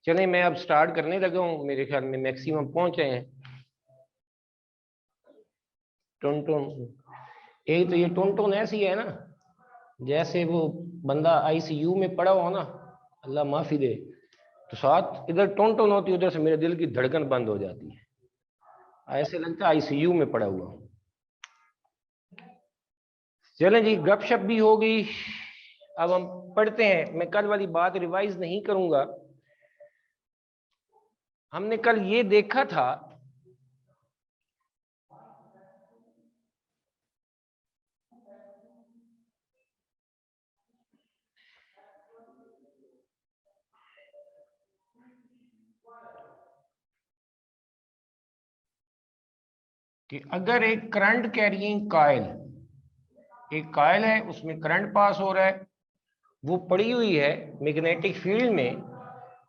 चले मैं अब स्टार्ट करने लगा हूँ, मेरे ख्याल में मैक्सिमम पहुंचे हैं। टुन टुन, एक तो ये टुन टुन ऐसी है ना, जैसे वो बंदा आईसीयू में पड़ा हो ना, अल्लाह माफी दे, तो साथ इधर टुन टुन होती है, उधर से मेरे दिल की धड़कन बंद हो जाती है, ऐसे लगता है आईसीयू में पड़ा हुआ हूँ। चलें जी, गपशप भी हो गई, अब हम पढ़ते हैं। मैं कल वाली बात रिवाइज नहीं करूंगा। हमने कल ये देखा था कि अगर एक करंट कैरिंग कॉइल, एक कॉइल है उसमें करंट पास हो रहा है, वो पड़ी हुई है मैग्नेटिक फील्ड में,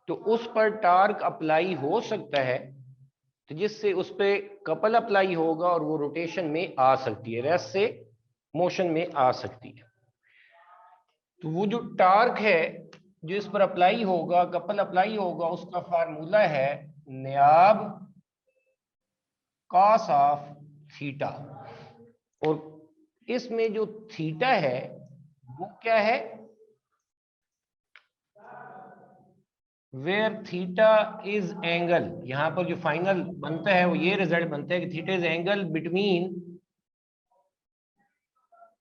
तो उस पर टार्क अप्लाई हो सकता है, तो जिससे उस पर कपल अप्लाई होगा और वो रोटेशन में आ सकती है, रेस्ट से मोशन में आ सकती है। तो वो जो टार्क है जो इस पर अप्लाई होगा, कपल अप्लाई होगा, उसका फार्मूला है न्याब कॉस ऑफ थीटा। और इसमें जो थीटा है वो क्या है, वेयर थीटा इज एंगल, यहां पर जो फाइनल बनता है वो ये रिजल्ट बनता है कि theta is angle between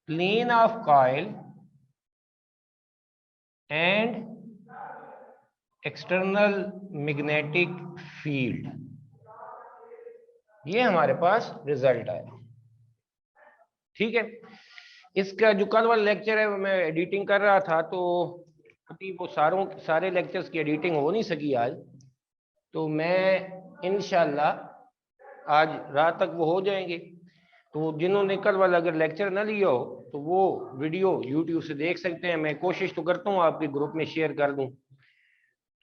plane of coil and external magnetic field. ये हमारे पास रिजल्ट आया। ठीक है, इसका जो कल वाला लेक्चर है वो मैं एडिटिंग कर रहा था, तो अभी वो सारे लेक्चर्स की एडिटिंग हो नहीं सकी आज, तो मैं इंशाल्लाह आज रात तक वो हो जाएंगे। तो जिन्होंने कल वाला अगर लेक्चर ना लिया हो तो वो वीडियो यूट्यूब से देख सकते हैं। मैं कोशिश तो करता हूँ आपके ग्रुप में शेयर कर दूँ,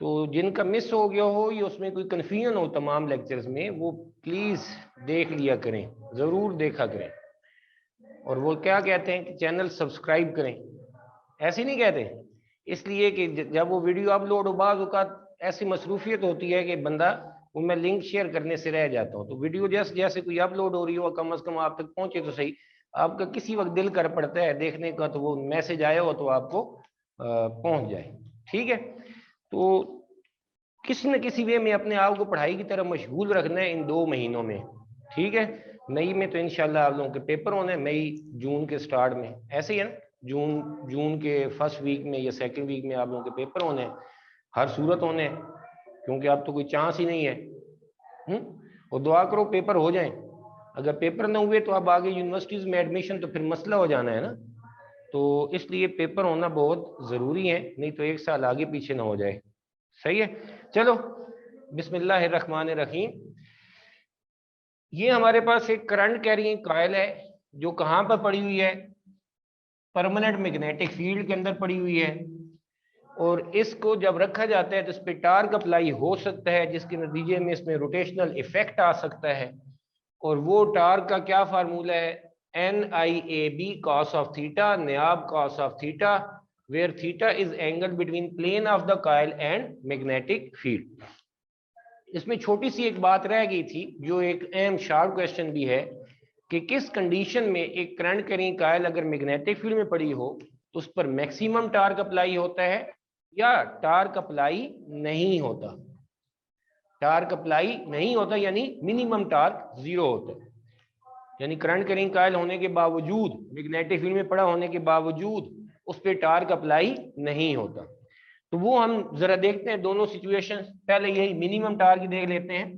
तो जिनका मिस हो गया हो या उसमें कोई कन्फ्यूजन हो तमाम लेक्चर्स में, वो प्लीज़ देख लिया करें, ज़रूर देखा करें। और वो क्या कहते हैं कि चैनल सब्सक्राइब करें, ऐसे नहीं कहते, इसलिए कि जब वो वीडियो अपलोड हो, बाज़ औक़ात ऐसी मसरूफियत होती है कि बंदा, वो मैं लिंक शेयर करने से रह जाता हूँ। तो वीडियो जैसे जैसे कोई अपलोड हो रही हो, कम से कम आप तक पहुँचे तो सही। आपका किसी वक्त दिल कर पड़ता है देखने का, तो वो मैसेज आया हो तो आपको पहुँच जाए। ठीक है, तो किसी न किसी वे में अपने आप को पढ़ाई की तरफ मशगूल रखना है इन 2 महीनों में। ठीक है, मई में तो इंशाल्लाह आप लोगों के पेपर होने हैं, मई जून के स्टार्ट में, ऐसे ही है ना, जून के फर्स्ट वीक में या सेकंड वीक में आप लोगों के पेपर होने हैं, हर सूरत होने हैं, क्योंकि अब तो कोई चांस ही नहीं है। और दुआ करो पेपर हो जाएं। अगर पेपर ना हुए तो अब आगे यूनिवर्सिटीज़ में एडमिशन तो फिर मसला हो जाना है ना, तो इसलिए पेपर होना बहुत ज़रूरी है, नहीं तो 1 साल आगे पीछे ना हो जाए। सही है, चलो बिस्मिल्लाहिर्रहमानिर्रहीम। ये हमारे पास एक करंट कैरिंग कॉइल है जो कहाँ पर पड़ी हुई है, परमानेंट मैग्नेटिक फील्ड के अंदर पड़ी हुई है, और इसको जब रखा जाता है तो इस पर टार्क अप्लाई हो सकता है, जिसके नतीजे में इसमें रोटेशनल इफेक्ट आ सकता है। और वो टार्क का क्या फार्मूला है, NIAB cos ऑफ थीटा, न्याब cos of theta, where theta is angle between plane of the coil and magnetic field. इसमें छोटी सी एक बात रह गई थी जो एक अहम शार्प क्वेश्चन भी है, कि किस कंडीशन में एक करंट कैरिंग कॉइल अगर मैग्नेटिक फील्ड में पड़ी हो तो उस पर मैक्सिमम टार्क अप्लाई होता है या टार्क अप्लाई नहीं होता। टार्क अप्लाई नहीं होता यानी मिनिमम टार्क 0 होता है, यानी करंट कैरिंग कॉइल होने के बावजूद, मैग्नेटिक फील्ड में पड़ा होने के बावजूद उस पर टार्क अप्लाई नहीं होता। तो वो हम जरा देखते हैं दोनों सिचुएशन। पहले यही मिनिमम टार्क देख लेते हैं।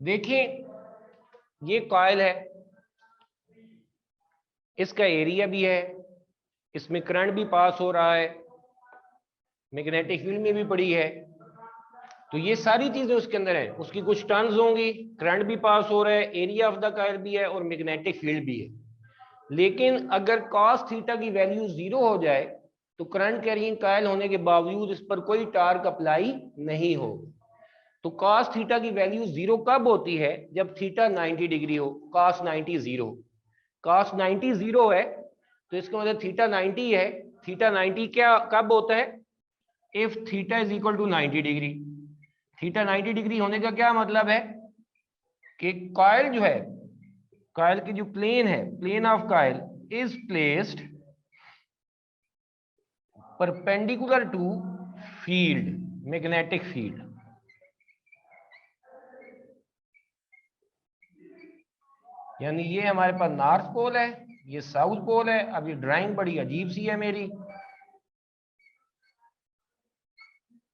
देखिए ये कॉइल है, इसका एरिया भी है, इसमें करंट भी पास हो रहा है, मैग्नेटिक फील्ड में भी पड़ी है, तो ये सारी चीजें उसके अंदर है। उसकी कुछ टर्न्स होंगी, करंट भी पास हो रहा है, एरिया ऑफ द कॉइल भी है और मैग्नेटिक फील्ड भी है। लेकिन अगर cos थीटा की वैल्यू 0 हो जाए तो करंट कैरिंग कॉइल होने के बावजूद इस पर कोई टार्क अप्लाई नहीं हो। तो cos थीटा की वैल्यू 0 कब होती है, जब थीटा 90 डिग्री हो, cos 90 0। cos 90 0 है, तो इसका मतलब थीटा 90 है। थीटा 90 क्या कब होता है? If theta is equal to 90 degree. Theta 90 degree होने का क्या मतलब है कि कॉइल जो है, कॉइल की जो प्लेन है, plane of coil is placed perpendicular to field, magnetic field. यानी ये हमारे पास नॉर्थ पोल है, ये साउथ पोल है। अब ये ड्राइंग बड़ी अजीब सी है मेरी,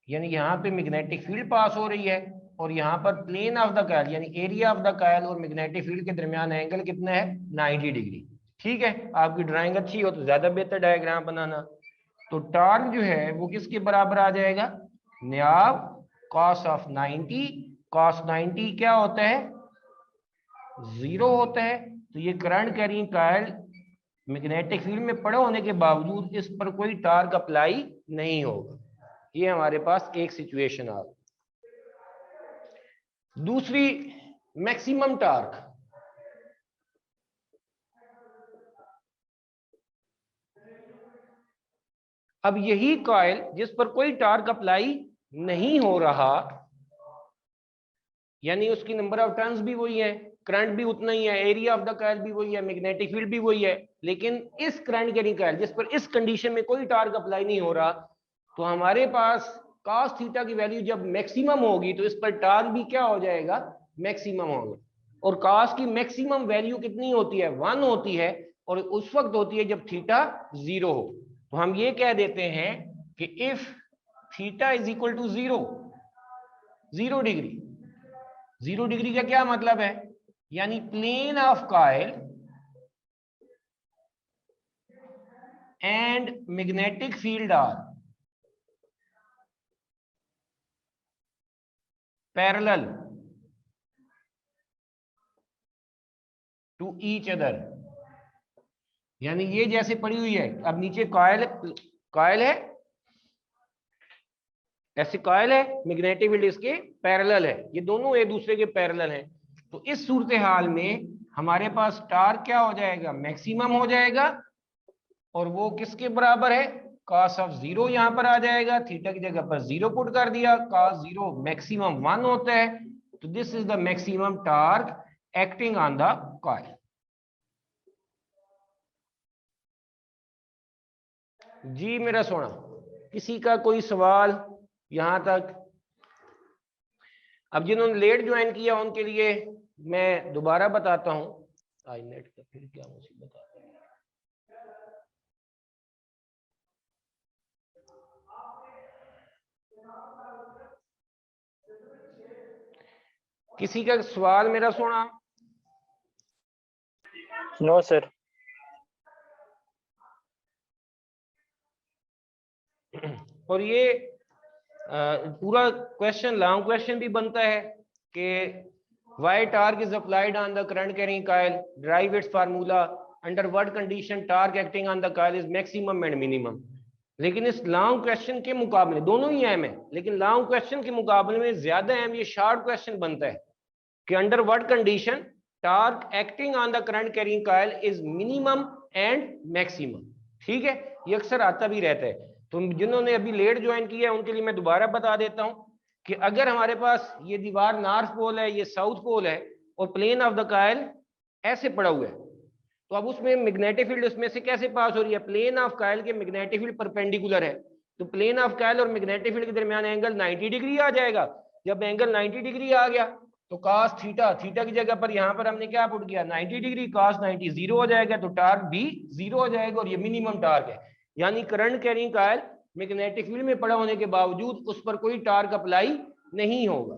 यानी यहाँ पे मैग्नेटिक फील्ड पास हो रही है और यहाँ पर प्लेन ऑफ द कॉइल यानी एरिया ऑफ द कॉइल और मैग्नेटिक फील्ड के दरमियान एंगल कितना है? 90 डिग्री। ठीक है, आपकी ड्राइंग अच्छी हो तो ज्यादा बेहतर डायग्राम बनाना। तो टॉर्क जो है वो किसके बराबर आ जाएगा? न्याव कॉस ऑफ 90। कॉस 90 क्या होता है? 0 होता है। तो ये current carrying coil magnetic field में पड़े होने के बावजूद इस पर कोई टॉर्क अप्लाई नहीं होगा। ये हमारे पास एक सिचुएशन आ गई। दूसरी, मैक्सिमम टॉर्क। अब यही कॉइल जिस पर कोई टॉर्क अप्लाई नहीं हो रहा, यानी उसकी नंबर ऑफ टर्न्स भी वही है, करंट भी उतना ही है, एरिया ऑफ द कॉइल भी वही है, मैग्नेटिक फील्ड भी वही है, लेकिन इस करंट कैरिंग कॉइल जिस पर इस कंडीशन में कोई टॉर्क अप्लाई नहीं हो रहा, तो हमारे पास cos थीटा की वैल्यू जब मैक्सिमम होगी तो इस पर टॉर्क भी क्या हो जाएगा? मैक्सिमम होगा। और cos की मैक्सिमम वैल्यू कितनी होती है? 1 होती है, और उस वक्त होती है जब थीटा 0 हो। तो हम ये कह देते हैं कि if theta is equal to 0 degree. 0 degree का क्या मतलब है? यानी plane of coil and magnetic field are parallel to each other. यानी ये जैसे पड़ी हुई है, अब नीचे कॉइल कॉइल है, ऐसे कॉइल है, मैग्नेटिक फील्ड इसके पैरेलल है, ये दोनों एक दूसरे के पैरेलल हैं। तो इस सूरत हाल में हमारे पास टॉर्क क्या हो जाएगा? मैक्सिमम हो जाएगा, और वो किसके बराबर है? cos ऑफ 0 यहां पर आ जाएगा, थीटा की जगह पर 0 पुट कर दिया, cos 0 मैक्सिमम 1 होता है। तो this is the maximum torque acting on the coil. जी मेरा सोना, किसी का कोई सवाल यहां तक? अब जिन्होंने लेट ज्वाइन किया उनके लिए मैं दोबारा बताता हूं। आई नेट का फिर क्या मुसीबत आ गई। किसी का सवाल मेरा सोना? No sir. और ये पूरा क्वेश्चन लॉन्ग क्वेश्चन भी बनता है कि why torque is applied on the current carrying coil, drive it's formula, under what condition torque acting on the coil is maximum and minimum. लेकिन इस लॉन्ग क्वेश्चन के मुकाबले, दोनों ही अहम है, लेकिन लॉन्ग क्वेश्चन के मुकाबले में ज्यादा अहम ये शॉर्ट क्वेश्चन बनता है कि under what condition torque acting on the current carrying coil is minimum and maximum. ठीक है, ये अक्सर आता भी रहता है। तो जिन्होंने अभी लेट ज्वाइन किया है उनके लिए मैं दोबारा बता देता हूं कि अगर हमारे पास ये दीवार नॉर्थ पोल है, ये साउथ पोल है, और प्लेन ऑफ द कॉइल ऐसे पड़ा हुआ है, तो अब उसमें मैग्नेटिक फील्ड उसमें से कैसे पास हो रही है? प्लेन ऑफ कॉइल के मैग्नेटिक फील्ड परपेंडिकुलर है, तो प्लेन ऑफ कॉइल और मैग्नेटिक फील्ड के दरमियान एंगल 90 डिग्री आ जाएगा। जब एंगल 90 डिग्री आ गया तो cos थीटा, थीटा की जगह पर यहां पर हमने क्या पुट किया? 90 डिग्री, cos 90 0 हो जाएगा, तो टार्क भी 0 हो जाएगा, और ये मिनिमम टार्क है। यानी current carrying coil magnetic field में पड़ा होने के बावजूद उस पर कोई टार्क अप्लाई नहीं होगा।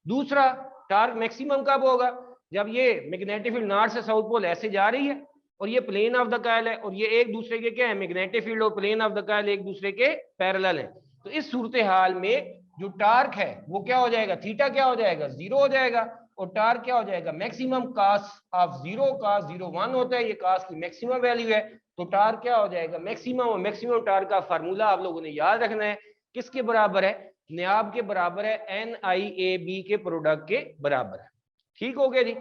दूसरा, टार्क मैक्सिमम कब होगा? जब ये मैग्नेटिक फील्ड नॉर्थ से साउथ पोल ऐसे जा रही है, और ये प्लेन ऑफ द कॉइल है, और ये एक दूसरे के क्या है? मैग्नेटिक फील्ड और प्लेन ऑफ द कॉइल एक दूसरे के पैरेलल है। तो इस सूरत हाल में जो टार्क है वो क्या हो जाएगा? थीटा क्या हो जाएगा? 0 हो जाएगा, और टार्क क्या हो जाएगा? मैक्सिमम cos ऑफ 0, cos 0 1 होता है, ये cos की मैक्सिमम वैल्यू है, तो टार्क क्या हो जाएगा? मैक्सिमम। और मैक्सिमम टार्क का फार्मूला आप लोगों ने याद रखना है, किसके बराबर है? न्याब के बराबर है, NIAB के प्रोडक्ट के बराबर है। ठीक हो गया जी।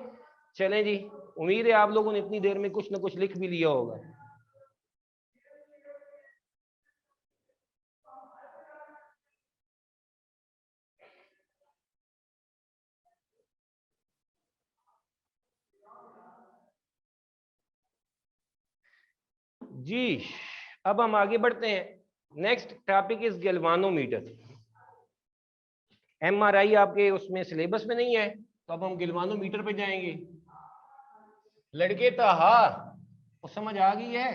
चलें जी, उम्मीद है आप लोगों ने इतनी देर में कुछ ना कुछ लिख भी लिया होगा। जी, अब हम आगे बढ़ते हैं। Next topic is galvanometer. MRI आपके उसमें सिलेबस में नहीं है, तो अब हम गैल्वानोमीटर पे जाएंगे। लड़के तो हाँ, वो समझ आ गई है?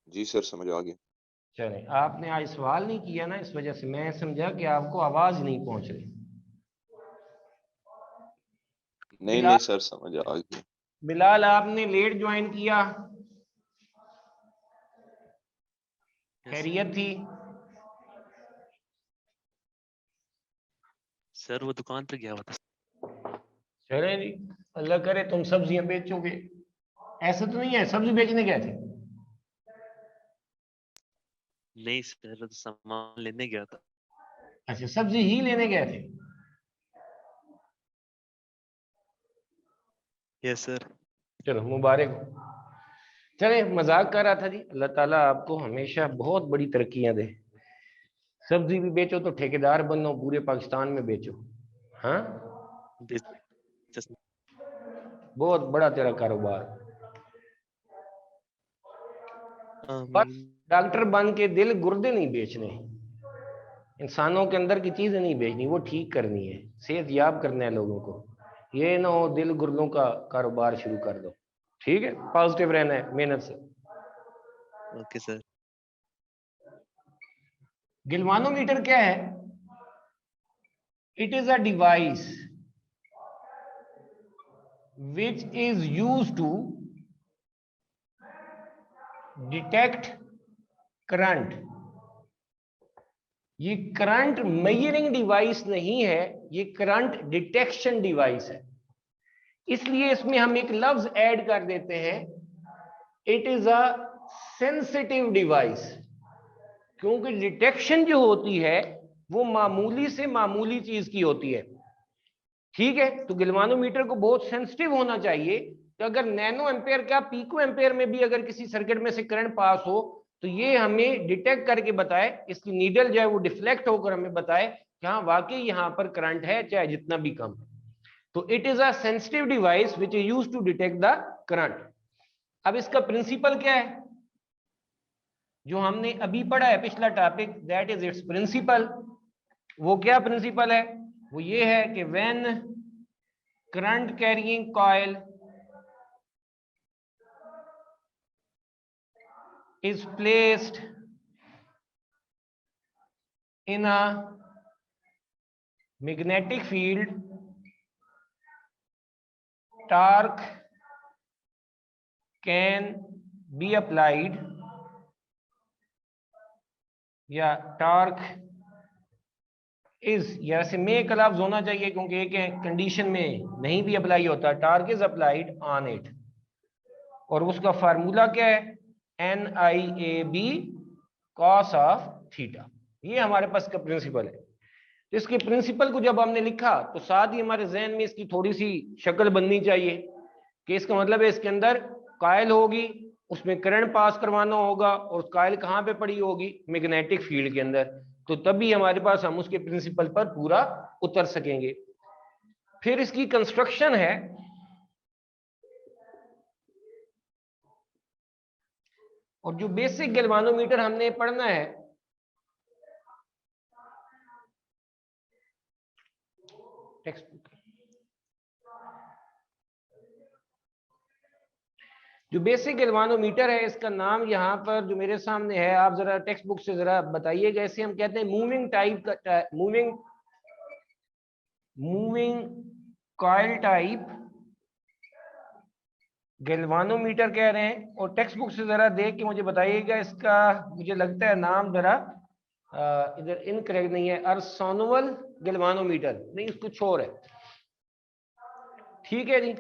जी सर, समझ आ गया। चले, आपने आज सवाल नहीं किया ना, इस वजह से मैं समझा कि आपको आवाज नहीं पहुंच रही। नहीं बिलाल, नहीं सर, समझ आ गया। बिलाल आपने लेट ज्वाइन किया, खैरियत थी? सर वो दुकान पे गया हुआ था। चले जी, अल्लाह करे तुम सब्जियां बेचोगे। ऐसा तो नहीं है सब्जी बेचने गए थे? नहीं सर, वो तो सामान लेने गया था। अच्छा, सब्जी ही लेने गए थे? Yes sir. चलो मुबारक हो। चले, मजाक कर रहा था जी। अल्लाह ताला आपको हमेशा बहुत बड़ी तरक्कियां दे। सब्जी भी बेचो तो ठेकेदार बनो, पूरे पाकिस्तान में बेचो। हाँ, बहुत बड़ा तेरा कारोबार। बस आमीन। डॉक्टर बन के दिल गुर्दे नहीं बेचने, इंसानों के अंदर की चीजें नहीं बेचनी, वो ठीक करनी है, सेहत याब करना है लोगों को। ये ना हो दिल गुर्दों का कारोबार शुरू कर दो। ठीक है, पॉजिटिव रहना है, मेहनत से। Okay sir. गैल्वानोमीटर क्या है? It is a device which is used to detect current। ये करंट मेजरिंग डिवाइस नहीं है, ये करंट डिटेक्शन डिवाइस है। इसलिए इसमें हम एक लफ्ज ऐड कर देते हैं, it is a sensitive device. क्योंकि डिटेक्शन जो होती है वो मामूली से मामूली चीज की होती है। ठीक है, तो गैल्वानोमीटर को बहुत सेंसिटिव होना चाहिए। तो अगर नैनो एम्पेयर का पीको एम्पेयर में भी अगर किसी सर्किट में से करंट पास हो, तो ये हमें डिटेक्ट करके बताए, इसकी नीडल जो है वो डिफ्लेक्ट होकर हमें बताए कि हाँ वाकई यहां पर करंट है, चाहे जितना भी कम है। तो it is a sensitive device which is used to detect the current. अब इसका प्रिंसिपल क्या है जो हमने अभी पढ़ा है, पिछला topic, that is its principle. वो क्या प्रिंसिपल है? वो ये है कि when current carrying coil is placed in a magnetic field, torque can be applied, या टॉर्क इज, या से में का लफ्ज होना चाहिए क्योंकि एक कंडीशन में नहीं भी अप्लाई होता, torque is applied on it. और उसका फार्मूला क्या है? NIAB cos of theta. ये हमारे पास का प्रिंसिपल है। तो इसके प्रिंसिपल को जब हमने लिखा तो साथ ही हमारे जहन में इसकी थोड़ी सी शक्ल बननी चाहिए कि इसका मतलब है इसके अंदर कायल होगी, उसमें करंट पास करवाना होगा, और कायल कहाँ पे पड़ी होगी? मैग्नेटिक फील्ड के अंदर। तो तभी हमारे पास हम उसके प्रिंसिपल पर पूरा उतर सकेंगे। फिर इसकी कंस्ट्रक्शन है, और जो बेसिक गैल्वानोमीटर हमने पढ़ना है, टेक्स्ट बुक, जो बेसिक गैल्वानोमीटर है, इसका नाम यहाँ पर जो मेरे सामने है, आप जरा टेक्स्ट बुक से जरा बताइएगा। इसे हम कहते हैं मूविंग टाइप का, मूविंग कॉइल टाइप गैल्वानोमीटर कह रहे हैं। और टेक्स्ट बुक से जरा देख के मुझे बताइएगा इसका, मुझे लगता है नाम जरा इधर इनकरेक्ट नहीं है, अर्सोनवल गैल्वानोमीटर नहीं, उसको छोड़ है। ठीक है जी,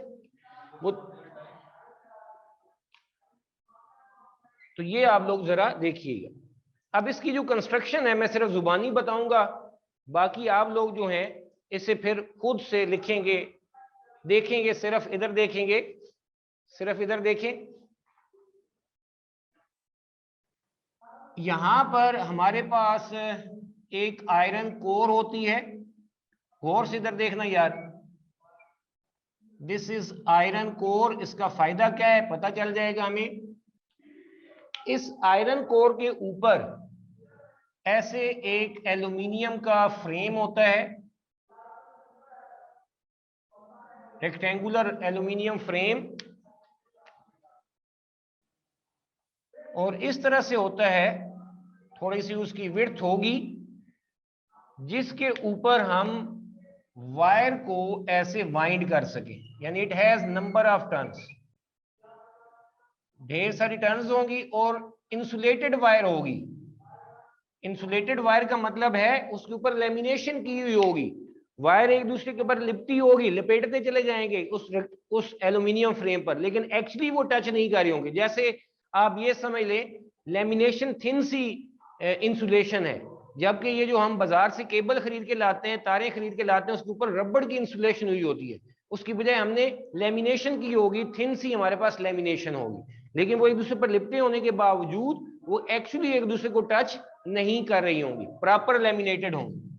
वो तो ये आप लोग जरा देखिएगा। अब इसकी जो कंस्ट्रक्शन है मैं सिर्फ जुबानी बताऊंगा, बाकी आप लोग जो हैं इसे फिर खुद से लिखेंगे, देखेंगे, सिर्फ इधर देखेंगे, सिर्फ इधर देखें। यहां पर हमारे पास एक आयरन कोर होती है, गौर से इधर देखना यार, दिस इज आयरन कोर। इसका फायदा क्या है पता चल जाएगा हमें। इस आयरन कोर के ऊपर ऐसे एक एल्यूमिनियम का फ्रेम होता है, रेक्टेंगुलर एल्यूमिनियम फ्रेम, और इस तरह से होता है, थोड़ी सी उसकी विड्थ होगी, जिसके ऊपर हम वायर को ऐसे वाइंड कर सके, यानी it has number of turns, ढेर सारी टर्न्स होंगी और इंसुलेटेड वायर होगी। इंसुलेटेड वायर का मतलब है उसके ऊपर लेमिनेशन की हुई होगी, वायर एक दूसरे के ऊपर लिपटी होगी, लपेटते चले जाएंगे उस एल्यूमिनियम फ्रेम पर, लेकिन एक्चुअली वो टच नहीं कर रही होंगे। जैसे आप ये समझ लें, लेमिनेशन थिन सी इंसुलेशन है, जबकि ये जो हम बाजार से केबल खरीद के लाते हैं, तारें खरीद के लाते हैं, उसके ऊपर रबड़ की इंसुलेशन हुई होती है, उसकी बजाय हमने लेमिनेशन की होगी, थिन सी हमारे पास लेमिनेशन होगी, लेकिन वो एक दूसरे पर लिपटे होने के बावजूद वो एक्चुअली एक दूसरे को टच नहीं कर रही होंगी, प्रॉपर लेमिनेटेड होंगी।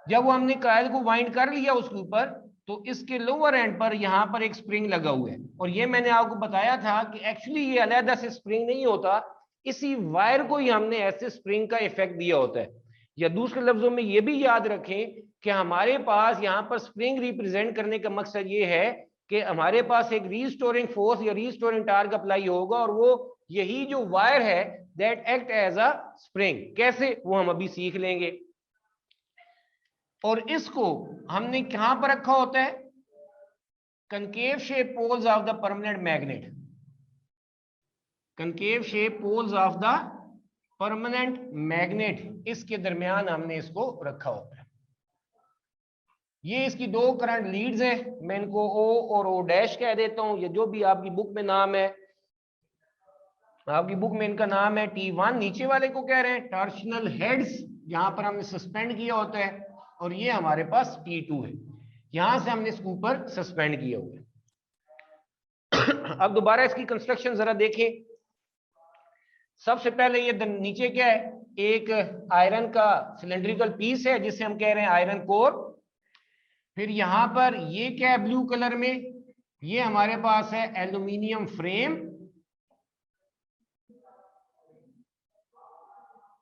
जब वो हमने कॉइल को वाइंड कर लिया उसके ऊपर, तो इसके लोअर एंड पर यहाँ पर एक स्प्रिंग लगा हुआ है, और ये मैंने आपको बताया था कि एक्चुअली ये अलग से स्प्रिंग नहीं होता, इसी वायर को ही हमने ऐसे स्प्रिंग का इफेक्ट दिया होता है। या दूसरे लफ्जों में ये भी याद रखें कि हमारे पास यहाँ पर स्प्रिंग रिप्रेजेंट करने का मकसद ये है कि हमारे पास एक रीस्टोरिंग फोर्स या रीस्टोरिंग टार्क अप्लाई होगा, और वो यही जो वायर है that act as a spring. कैसे, वो हम अभी सीख लेंगे। और इसको हमने कहां पर रखा होता है, concave shape poles of the permanent magnet, concave shape poles of the permanent magnet, इसके दरमियान हमने इसको रखा होता है। ये इसकी दो करंट लीड्स है, मैं इनको ओ और ओ डैश कह देता हूं, ये जो भी आपकी बुक में नाम है, आपकी बुक में इनका नाम है T1, नीचे वाले को कह रहे हैं टॉर्शनल हेड्स, यहां पर हमने सस्पेंड किया होता है, और ये हमारे पास T2 है, यहां से हमने इसके ऊपर सस्पेंड किया हुआ है। अब दोबारा इसकी कंस्ट्रक्शन जरा देखें। सबसे पहले ये नीचे क्या है, एक आयरन का सिलेंड्रिकल पीस है जिसे हम कह रहे हैं आयरन कोर। फिर यहां पर ये क्या है ब्लू कलर में, ये हमारे पास है एल्यूमिनियम फ्रेम।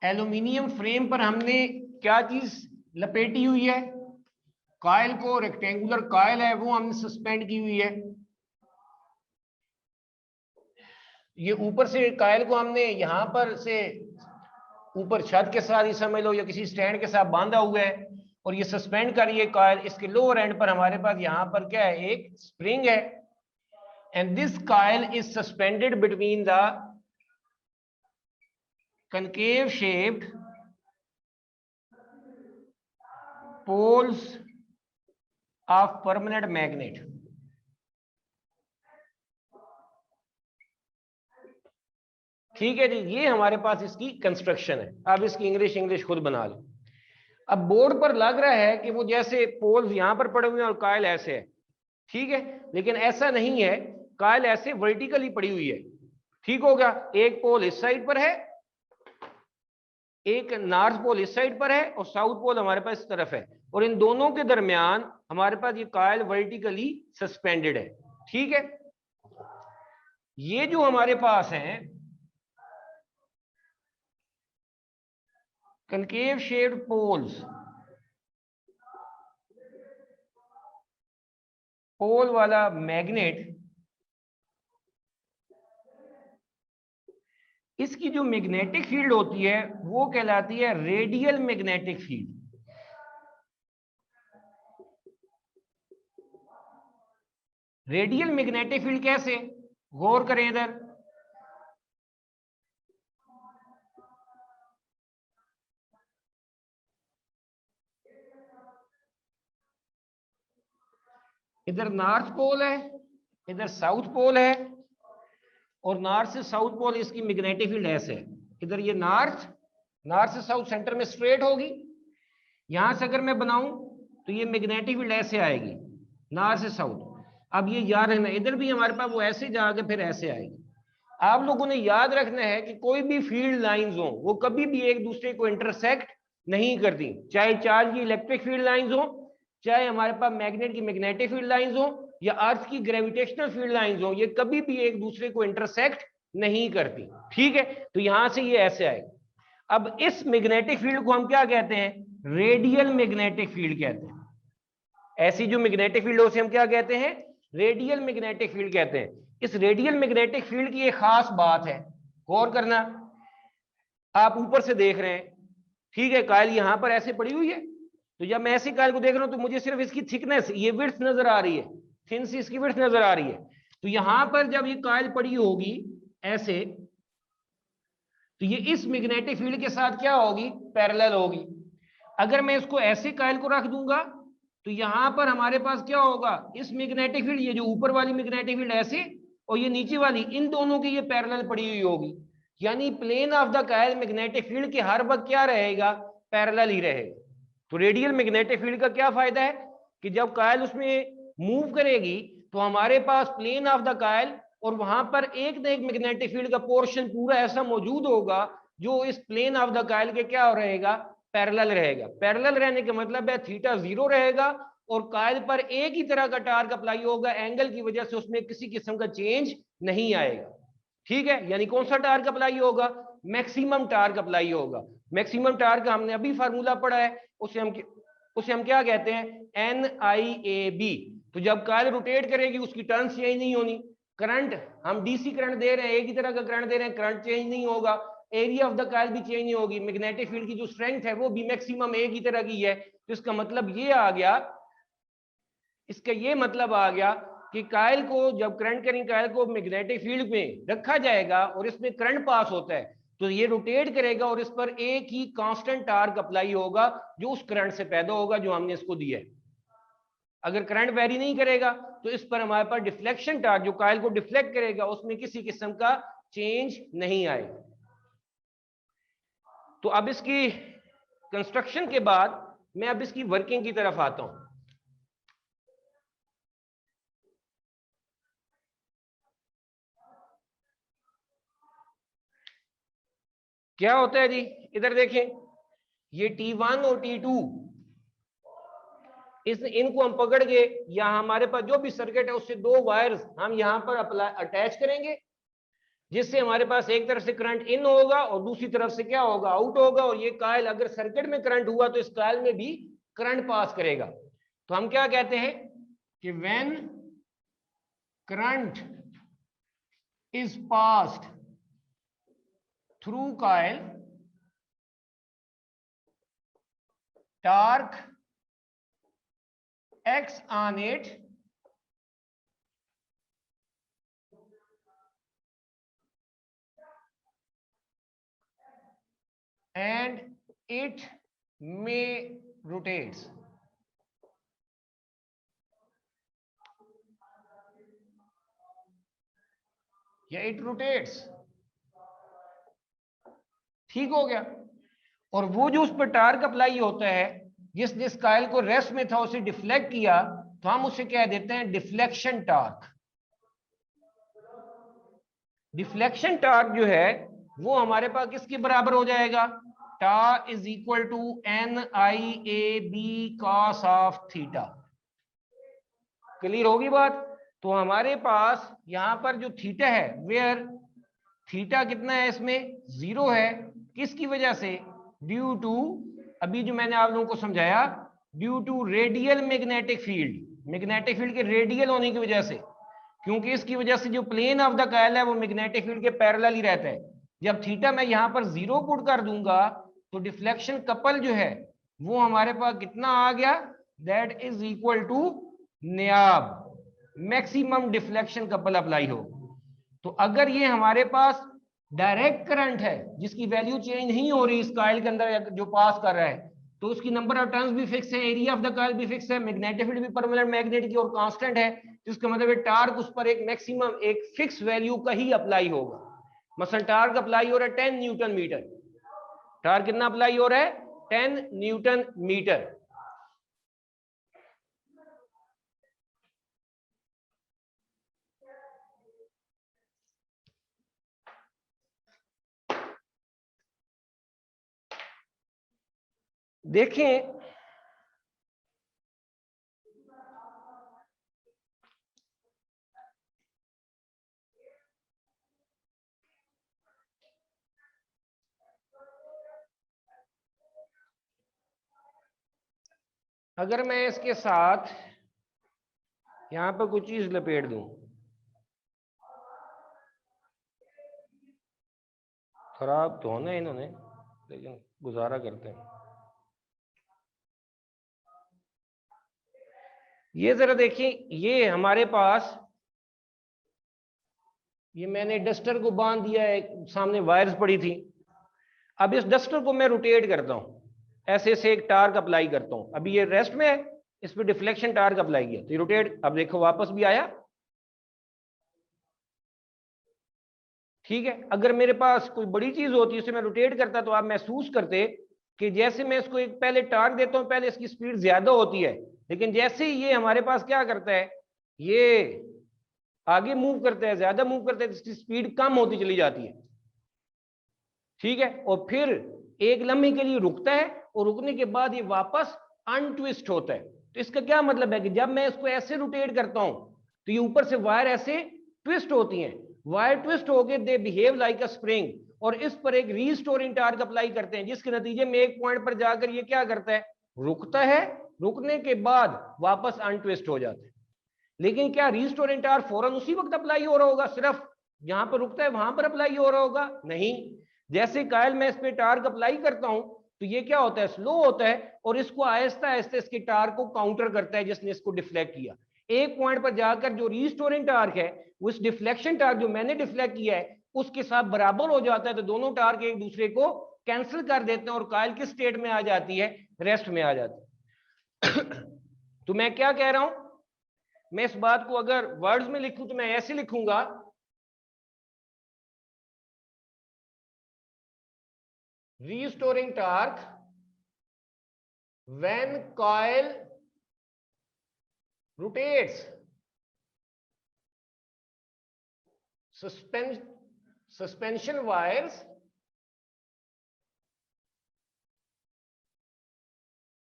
एल्यूमिनियम फ्रेम पर हमने क्या चीज लपेटी हुई है, कॉइल को, रेक्टेंगुलर कॉइल है वो हमने सस्पेंड की हुई है। ये ऊपर से कॉइल को हमने यहां पर से ऊपर छत के साथ ही समझ लो या किसी स्टैंड के साथ बांधा हुआ है, और ये सस्पेंड कर रही है कॉइल। इसके लोअर एंड पर हमारे पास यहां पर क्या है, एक स्प्रिंग है, and this coil is suspended between the concave shaped poles of permanent magnet। ठीक है जी, ये हमारे पास इसकी कंस्ट्रक्शन है। अब इसकी इंग्लिश खुद बना लो। अब बोर्ड पर लग रहा है कि वो जैसे पोल्स यहां पर पड़े हुए हैं और कॉइल ऐसे है, ठीक है, लेकिन ऐसा नहीं है, कॉइल ऐसे वर्टिकली पड़ी हुई है। ठीक होगा, एक पोल इस साइड पर है, एक नॉर्थ पोल इस साइड पर है, और साउथ पोल हमारे पास इस तरफ है, और इन दोनों के दरमियान हमारे पास ये कॉइल वर्टिकली सस्पेंडेड है। ठीक है, ये जो हमारे पास है कनकेव शेप्ड पोल्स, पोल वाला मैग्नेट, इसकी जो मैग्नेटिक फील्ड होती है वो कहलाती है radial magnetic field. Radial magnetic field कैसे, गौर करें इधर, इधर नॉर्थ पोल है, इधर साउथ पोल है, और नॉर्थ से साउथ पोल इसकी मैग्नेटिक फील्ड ऐसे है। इधर ये नॉर्थ से साउथ सेंटर में स्ट्रेट होगी, यहां से अगर मैं बनाऊं तो ये मैग्नेटिक फील्ड ऐसे आएगी, नॉर्थ से साउथ। अब ये याद रखना, इधर भी हमारे पास वो ऐसे जाके फिर ऐसे आएगी। आप लोगों ने याद रखना है कि कोई भी फील्ड लाइंस हो वो कभी भी एक दूसरे को इंटरसेक्ट नहीं करती, चाहे चार्ज की इलेक्ट्रिक फील्ड लाइंस हो, चाहे हमारे पास मैग्नेट की मैग्नेटिक फील्ड लाइंस हो, या अर्थ की ग्रेविटेशनल फील्ड लाइंस हो, ये कभी भी एक दूसरे को इंटरसेक्ट नहीं करती। ठीक है, तो यहां से ये ऐसे आएगा। अब इस मैग्नेटिक फील्ड को हम क्या कहते हैं? रेडियल मैग्नेटिक फील्ड कहते हैं। ऐसी जो मैग्नेटिक फील्ड उसे हम क्या कहते हैं? रेडियल मैग्नेटिक फील्ड कहते हैं। इस रेडियल मैग्नेटिक फील्ड की एक खास बात है, गौर करना। आप ऊपर से देख रहे हैं, ठीक है, कायल यहां पर ऐसे पड़ी हुई है, तो जब मैं ऐसी कायल को देख रहा हूं तो मुझे सिर्फ इसकी थिकनेस, ये विड्थ नजर आ रही है, थिन सी इसकी विड्थ नजर आ रही है। तो यहां पर जब ये कायल पड़ी होगी ऐसे, तो ये इस मैग्नेटिक फील्ड के साथ क्या होगी? पैरेलल होगी। अगर मैं इसको ऐसे कायल को रख दूंगा तो यहां पर हमारे पास क्या होगा? इस मैग्नेटिक फील्ड, ये जो ऊपर वाली मैग्नेटिक फील्ड ऐसे, और ये नीचे वाली, इन दोनों की ये पैरेलल पड़ी हुई होगी। यानी प्लेन ऑफ द कायल मैग्नेटिक फील्ड के हर वक्त क्या रहेगा? पैरेलल ही रहेगा। तो रेडियल मैग्नेटिक फील्ड का क्या फायदा है कि जब कायल उसमें मूव करेगी तो हमारे पास प्लेन ऑफ द कायल और वहां पर एक न एक मैग्नेटिक फील्ड का पोर्शन पूरा ऐसा मौजूद होगा जो इस प्लेन ऑफ द कायल के क्या रहेगा? पैरेलल रहेगा। पैरेलल रहने का मतलब है थीटा 0 रहेगा और कायल पर एक ही तरह का टार्क अप्लाई होगा, एंगल की वजह से उसमें किसी किस्म का चेंज नहीं आएगा। ठीक है, यानी कौन सा टार्क अप्लाई होगा? मैक्सिमम टार्क अप्लाई होगा। मैक्सिमम टार्क हमने अभी फार्मूला पढ़ा है, उसे हम क्या कहते हैं? NIAB। तो जब कायल रोटेट करेगी उसकी टर्न्स चेंज नहीं होनी। करंट, हम डीसी करंट दे रहे हैं, एक ही तरह का करंट दे रहे हैं, करंट चेंज नहीं होगा। एरिया ऑफ द कायल भी चेंज नहीं होगी। मैग्नेटिक फील्ड की जो स्ट्रेंथ है वो भी मैक्सिमम एक ही तरह की है। तो इसका मतलब ये आ गया, इसका ये मतलब आ गया कि कायल को, जब करंट कैरिंग कायल को मैग्नेटिक फील्ड में रखा जाएगा और इसमें करंट पास होता है तो ये रोटेट करेगा और इस पर एक ही कांस्टेंट टार्क अप्लाई होगा जो उस करंट से पैदा होगा जो हमने इसको दिया है। अगर करंट वेरी नहीं करेगा तो इस पर हमारे पास डिफ्लेक्शन टार्क, जो कायल को डिफ्लेक्ट करेगा, उसमें किसी किस्म का चेंज नहीं आएगा। तो अब इसकी कंस्ट्रक्शन के बाद मैं अब इसकी वर्किंग की तरफ आता हूं। क्या होता है जी, इधर देखें, ये T1 और T2, इनको हम पकड़ के, या हमारे पास जो भी सर्किट है उससे दो वायर्स हम यहां पर अटैच करेंगे, जिससे हमारे पास एक तरफ से करंट इन होगा और दूसरी तरफ से क्या होगा? आउट होगा। और ये कायल, अगर सर्किट में करंट हुआ तो इस कायल में भी करंट पास करेगा। तो हम क्या कहते हैं कि when current is passed through कायल, torque X on it and it may rotates. या it rotates। ठीक हो गया। और वो जो उस पर टार्क अप्लाई होता है, जिस कायल को रेस्ट में था उसे डिफ्लेक्ट किया, तो हम उसे कह देते हैं डिफ्लेक्शन टार्क। डिफ्लेक्शन टार्क जो है वो हमारे पास किसके बराबर हो जाएगा? Tau is equal to NIAB cos of theta. Clear होगी बात? तो हमारे पास यहां पर जो थीटा है, वेयर थीटा कितना है? इसमें 0 है। किसकी वजह से? ड्यू टू, अभी जो मैंने आप लोगों को समझाया, due to radial magnetic field. Magnetic field के रेडियल होने की वजह से, क्योंकि इसकी वजह से जो प्लेन ऑफ द कायल है वो मैग्नेटिक फील्ड के पैरेलल ही रहता है। जब थीटा मैं यहां पर 0 पुट कर दूंगा तो डिफ्लेक्शन कपल जो है वो हमारे पास कितना आ गया? That is equal to NIAB, maximum deflection couple apply हो। तो अगर ये हमारे पास डायरेक्ट करंट है जिसकी वैल्यू चेंज नहीं हो रही इस कायल के अंदर जो पास कर रहा है, तो उसकी नंबर ऑफ टर्न्स भी फिक्स है, एरिया ऑफ द कायल भी फिक्स है, मैग्नेटिक फील्ड भी परमानेंट मैग्नेट की और कांस्टेंट है, जिसका मतलब है टार्क उस पर एक मैक्सिमम, एक फिक्स वैल्यू का ही अप्लाई होगा। मसलन टार्क अप्लाई हो रहा है 10 न्यूटन मीटर। टार्क कितना अप्लाई हो रहा है? 10 न्यूटन मीटर। देखें अगर मैं इसके साथ यहां पर कोई चीज लपेट दूं, खराब तो होना है इन्होंने, लेकिन गुजारा करते हैं। ये जरा देखिए, ये हमारे पास, ये मैंने डस्टर को बांध दिया है, सामने वायर्स पड़ी थी। अब इस डस्टर को मैं रोटेट करता हूं, ऐसे से एक टार्क अप्लाई करता हूं। अभी ये रेस्ट में है, इस पे डिफ्लेक्शन टार्क अप्लाई किया तो ये रोटेट, अब देखो वापस भी आया। ठीक है, अगर मेरे पास कोई बड़ी चीज होती है उसे मैं रोटेट करता तो आप महसूस करते कि जैसे मैं इसको एक पहले टार्क देता हूं, पहले इसकी स्पीड ज्यादा होती है, लेकिन जैसे ही ये हमारे पास क्या करता है, ये आगे मूव करता है, ज्यादा मूव करता है, तो इसकी स्पीड कम होती चली जाती है। ठीक है, और फिर एक लम्हे के लिए रुकता है और रुकने के बाद ये वापस अनट्विस्ट होता है। तो इसका क्या मतलब है कि जब मैं इसको ऐसे रोटेट करता हूं तो ये ऊपर से वायर ऐसे ट्विस्ट होती हैं, वायर ट्विस्ट होके they behave like a spring, और इस पर एक रीस्टोरिंग टार्क अप्लाई करते हैं, जिसके नतीजे में एक पॉइंट पर जाकर ये क्या करता है, रुकता है, रुकने के बाद वापस अनट्विस्ट हो जाता है। लेकिन क्या रीस्टोरिंग टार्क फौरन उसी वक्त अप्लाई हो रहा होगा, सिर्फ जहां पर रुकता है वहां पर अप्लाई हो रहा होगा? नहीं, जैसे कायल मैं इस पे टार्क अप्लाई करता हूं तो ये क्या होता है, स्लो होता है, और इसको आहिस्ता आहिस्ता इसके टार्क को काउंटर करता है जिसने इसको डिफ्लेक्ट किया। एक पॉइंट पर जाकर जो रीस्टोरिंग टार्क है, उस डिफ्लेक्शन टार्क जो मैंने डिफ्लेक्ट किया है उसके साथ बराबर हो जाता है, तो दोनों टार्क एक दूसरे को कैंसिल कर देते हैं और कायल किस स्टेट में आ जाती है, रेस्ट में आ जाती है। तो मैं क्या कह रहा हूं, मैं इस बात को अगर वर्ड्स में लिखूं तो मैं ऐसे लिखूंगा, restoring torque when coil rotates, suspension wires,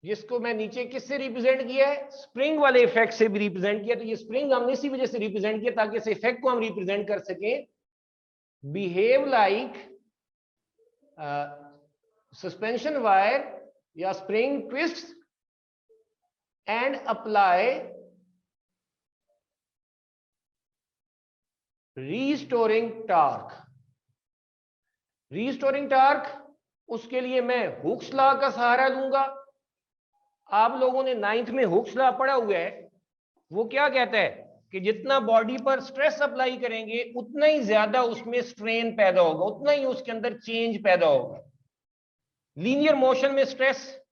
जिसको मैं नीचे किससे रिप्रेजेंट किया है, स्प्रिंग वाले इफेक्ट से भी रिप्रेजेंट किया। तो ये स्प्रिंग हमने इसी वजह से रिप्रेजेंट किया ताकि इस इफेक्ट को हम रिप्रेजेंट कर सकें, बिहेव लाइक suspension wire या spring twists and apply restoring torque। restoring torque उसके लिए मैं हुक्स लॉ का सहारा लूंगा। आप लोगों ने 9th में हुक्स लॉ पढ़ा हुआ है, वो क्या कहता है कि जितना बॉडी पर स्ट्रेस अप्लाई करेंगे उतना ही ज्यादा उसमें स्ट्रेन पैदा होगा, उतना ही उसके अंदर चेंज पैदा होगा। लीनियर मोशन में स्ट्रेस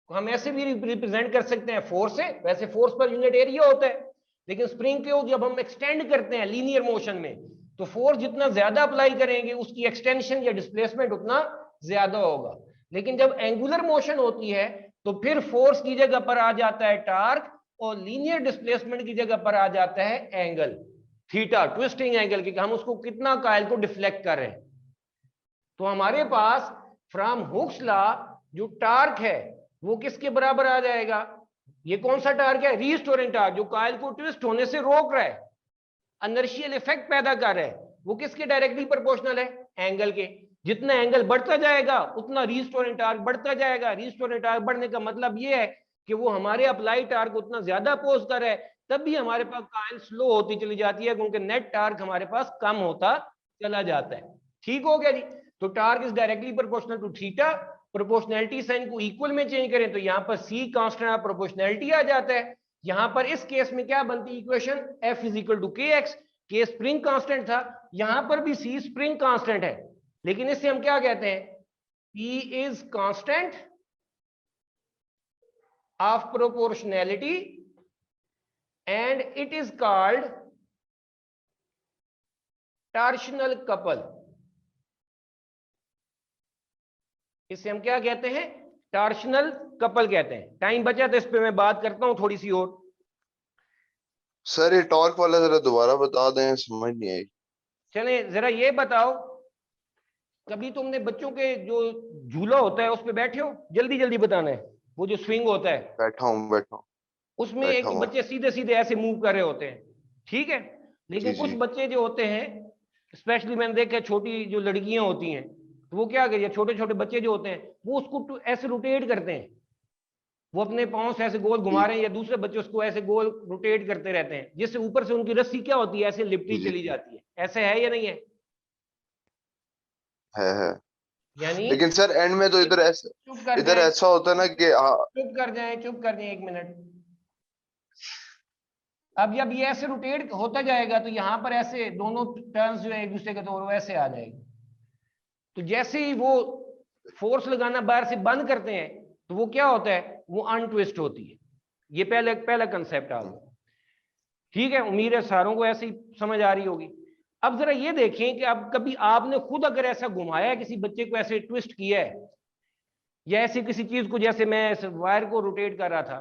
हम ऐसे भी रिप्रेजेंट कर सकते हैं फोर्स से, वैसे फोर्स पर यूनिट एरिया होता है, लेकिन स्प्रिंग को जब हम एक्सटेंड करते हैं लीनियर मोशन में तो फोर्स जितना ज्यादा अप्लाई करेंगे उसकी एक्सटेंशन या डिस्प्लेसमेंट उतना ज्यादा होगा। लेकिन जब एंगुलर मोशन होती है तो फिर फोर्स की जगह पर आ जाता है टार्क और लीनियर डिस्प्लेसमेंट की जगह पर आ जाता है एंगल थीटा, ट्विस्टिंग एंगल, कि हम उसको कितना कायल को डिफ्लेक्ट कर रहे हैं। तो हमारे पास फ्रॉम हुक्स लॉ जो टार्क है वो किसके बराबर आ जाएगा, ये कौन सा टार्क है, रीस्टोरिंग टार्क, जो कायल को ट्विस्ट होने से रोक रहा है, इनर्शियल इफेक्ट पैदा कर रहा है, वो किसके डायरेक्टली प्रोपोर्शनल है, एंगल के। जितना एंगल बढ़ता जाएगा उतना रीस्टोरिंग टार्क बढ़ता जाएगा। रीस्टोरिंग टार्क बढ़ने का मतलब ये है कि वो हमारे अप्लाई टार्क को उतना ज्यादा अपोज कर रहा है, तब भी हमारे पास कायल स्लो होती चली जाती है क्योंकि नेट टार्क हमारे पास कम होता चला जाता है। ठीक हो गया जी। तो torque is directly proportional to theta. Proportionality sign को इक्वल में चेंज करें तो यहाँ पर सी कांस्टेंट ऑफ प्रोपोर्शनैलिटी आ जाता है। यहाँ पर इस केस में क्या बनती है equation, F is equal to K x, K spring constant था, यहाँ पर भी सी स्प्रिंग कांस्टेंट है, लेकिन इससे हम क्या कहते हैं, P is constant of proportionality and it is called torsional couple. इसे हम क्या कहते हैं, टॉर्शनल कपल कहते हैं। टाइम बचा तो इस पे मैं बात करता हूं थोड़ी सी और। सर ये टॉर्क वाला जरा दोबारा बता दें, समझ नहीं आई। चले जरा ये बताओ, कभी तुमने बच्चों के जो झूला होता है उस पे बैठे हो, जल्दी जल्दी बताना है। वो जो स्विंग होता है, बैठा हूँ उसमें एक बैठा हूँ। बच्चे सीधे सीधे ऐसे मूव कर रहे होते हैं, ठीक है। लेकिन जी कुछ जी। बच्चे जो होते हैं, स्पेशली मैंने देखा छोटी जो लड़कियां होती हैं, तो वो क्या करिए, छोटे छोटे बच्चे जो होते हैं वो उसको ऐसे रोटेट करते हैं, वो अपने पांव से ऐसे गोल घुमा जी रहे हैं, या दूसरे बच्चे उसको ऐसे गोल रोटेट करते रहते हैं, जिससे ऊपर से उनकी रस्सी क्या होती है, ऐसे लिपटी जी जी। चली जाती है। ऐसे है या नहीं है? है। यानी लेकिन सर एंड में तो इधर ऐसा, चुप कर इधर जाए, ऐसा होता है ना कि हाँ। चुप कर जाए, चुप कर जाए, एक मिनट। अब जब ये ऐसे रोटेट होता जाएगा तो यहाँ पर ऐसे दोनों टर्न्स जो है एक दूसरे के तो वैसे आ जाएगी। तो जैसे ही वो फोर्स लगाना बाहर से बंद करते हैं तो वो क्या होता है, वो अनट्विस्ट होती है। ये पहला कंसेप्ट आ गया, ठीक है। उम्मीद है सारों को ऐसे ही समझ आ रही होगी। अब जरा ये देखें कि अब कभी आपने खुद अगर ऐसा घुमाया है, किसी बच्चे को ऐसे ट्विस्ट किया है, या ऐसी किसी चीज को, जैसे मैं इस वायर को रोटेट कर रहा था,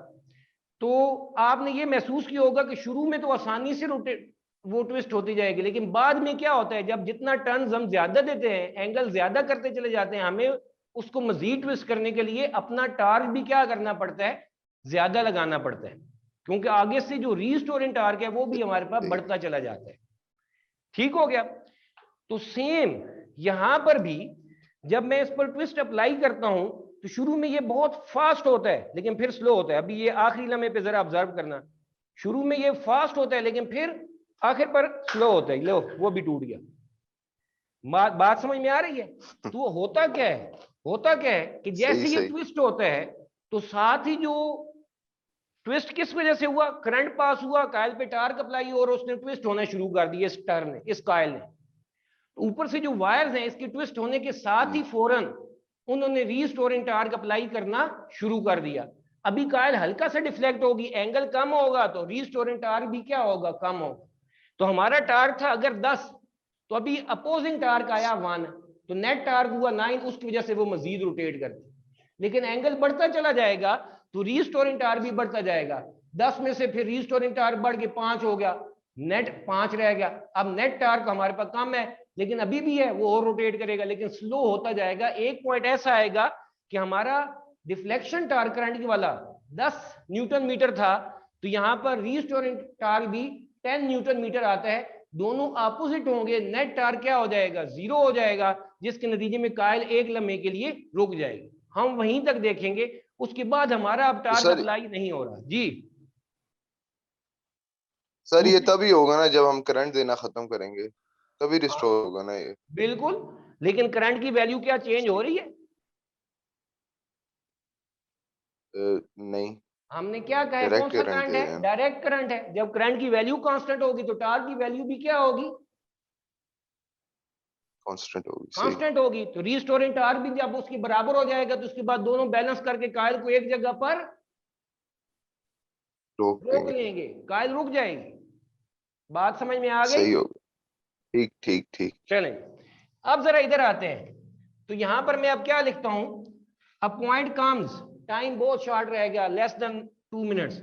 तो आपने ये महसूस किया होगा कि शुरू में तो आसानी से रोटेट वो ट्विस्ट होती जाएगी, लेकिन बाद में क्या होता है, जब जितना टर्न्स हम ज्यादा देते हैं, एंगल ज्यादा करते चले जाते हैं, हमें उसको मजीद ट्विस्ट करने के लिए अपना टार्क भी क्या करना पड़ता है, ज्यादा लगाना पड़ता है, क्योंकि आगे से जो रीस्टोरिंग टार्क है वो भी हमारे पास बढ़ता चला जाता है। ठीक हो गया। तो सेम यहां पर भी जब मैं इस पर ट्विस्ट अप्लाई करता हूं तो शुरू में ये बहुत फास्ट होता है लेकिन फिर स्लो होता है। अभी ये आखिरी लम्हे पे जरा ऑब्जर्व करना, शुरू में ये फास्ट होता है लेकिन फिर आखिर पर स्लो होता है। लो वो भी टूट गया। बात समझ में आ रही है? तो होता क्या है, होता क्या है कि जैसे सही ये सही। ट्विस्ट होता है तो साथ ही जो ट्विस्ट किस वजह से हुआ, करंट पास हुआ, कायल पे टार्क अप्लाई और उसने ट्विस्ट होना शुरू कर दिया इस टर्न ने, इस कायल ने। ऊपर से जो वायर्स हैं इसके ट्विस्ट होने के साथ ही फौरन उन्होंने रीस्टोरिंग टार्क अप्लाई करना शुरू कर दिया। अभी कायल हल्का सा डिफ्लेक्ट होगी, एंगल कम होगा तो रीस्टोरिंग टार्क भी क्या होगा, कम होगा। तो हमारा टार्क था अगर 10, तो अभी अपोजिंग टार्क आया 1, तो नेट टार्क हुआ 9, उसकी वजह से वो मजीद रोटेट करती। लेकिन एंगल बढ़ता चला जाएगा तो रीस्टोरिंग टार्क भी बढ़ता जाएगा। 10 में से फिर रीस्टोरिंग टार्क बढ़ के 5 हो गया, नेट 5 रह गया। अब नेट टार्क हमारे पास कम है लेकिन अभी भी है, वो और रोटेट करेगा लेकिन स्लो होता जाएगा। एक पॉइंट ऐसा आएगा कि हमारा डिफ्लेक्शन टार्क करंट की वाला 10 न्यूटन मीटर था, तो यहां पर रीस्टोरिंग टार्क भी 10 न्यूटन मीटर आता है। दोनों अपोजिट होंगे, नेट टार्क क्या हो जाएगा, 0 हो जाएगा, जिसके नतीजे में कायल एक लम्हे के लिए रुक जाएगी। हम वहीं तक देखेंगे, उसके बाद हमारा अब तो टार्क सर, अप्लाई नहीं हो रहा जी। सर ये दूसरी, तभी होगा ना जब हम करंट देना खत्म करेंगे, तभी रिस्टोर होगा ना ये। बिल्कुल। लेकिन करंट की वैल्यू क्या चेंज हो रही है? नहीं, हमने क्या कहा है, कौन डायरेक्ट सा करंट करंट दे रहे है, हैं। डायरेक्ट करंट है। जब करंट की वैल्यू कांस्टेंट होगी तो टार्क की वैल्यू भी क्या होगी, कांस्टेंट होगी, सही। कांस्टेंट होगी। तो रीस्टोरिंग टार्क भी जब उसके बराबर हो जाएगा तो उसके बाद दोनों बैलेंस करके कायल को एक जगह पर रोक रोक देंगे। लेंगे, कायल रुक जाएगी। बात समझ में आ गई? सही होगा। ठीक ठीक ठीक। चलें, अब जरा इधर आते हैं। तो यहां पर मैं अब क्या लिखता हूं, अ पॉइंट कम्स, टाइम बहुत शॉर्ट रह गया, less than 2 minutes.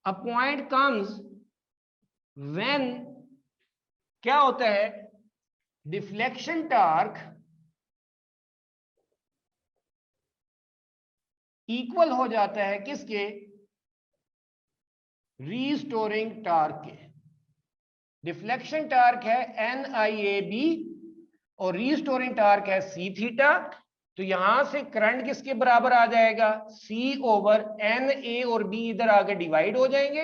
A point comes when क्या होता है, डिफ्लेक्शन टार्क इक्वल हो जाता है किसके, रीस्टोरिंग टार्क के। डिफ्लेक्शन टार्क है NIAB और रीस्टोरिंग टार्क है C थीटा। तो यहां से करंट किसके बराबर आ जाएगा, C ओवर NA और B इधर आके डिवाइड हो जाएंगे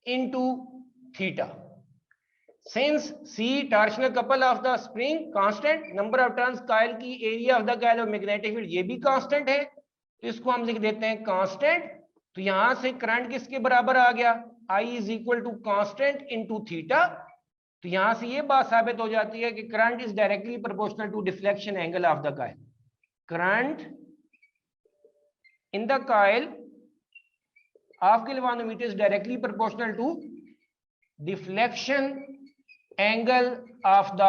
into theta. Since C torsional couple of the spring constant, number of turns coil की, area of the coil of magnetic field ये भी कांस्टेंट है, तो इसको हम लिख देते हैं कांस्टेंट। तो यहां से करंट किसके बराबर आ गया, I is equal to constant into theta. तो यहां से ये बात साबित हो जाती है कि current is directly proportional to deflection angle of the coil. Current in the coil of galvanometer is directly proportional to deflection angle of the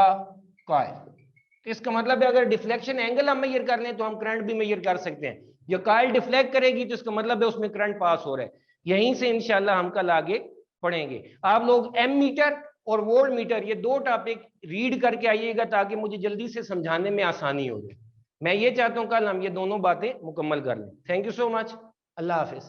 coil. इसका मतलब है अगर डिफ्लेक्शन एंगल हम मेजर कर लें तो हम करंट भी मेजर कर सकते हैं। जो कॉइल डिफ्लेक्ट करेगी तो इसका मतलब है उसमें करंट पास हो रहा है। यहीं से इंशाल्लाह हम कल आगे पढ़ेंगे। आप लोग एम मीटर और वोल्ट मीटर ये दो टॉपिक रीड करके आइएगा ताकि मुझे जल्दी से समझाने में आसानी हो जाए। मैं ये चाहता हूँ कल हम ये दोनों बातें मुकम्मल कर लें। Thank you so much. Allah Hafiz.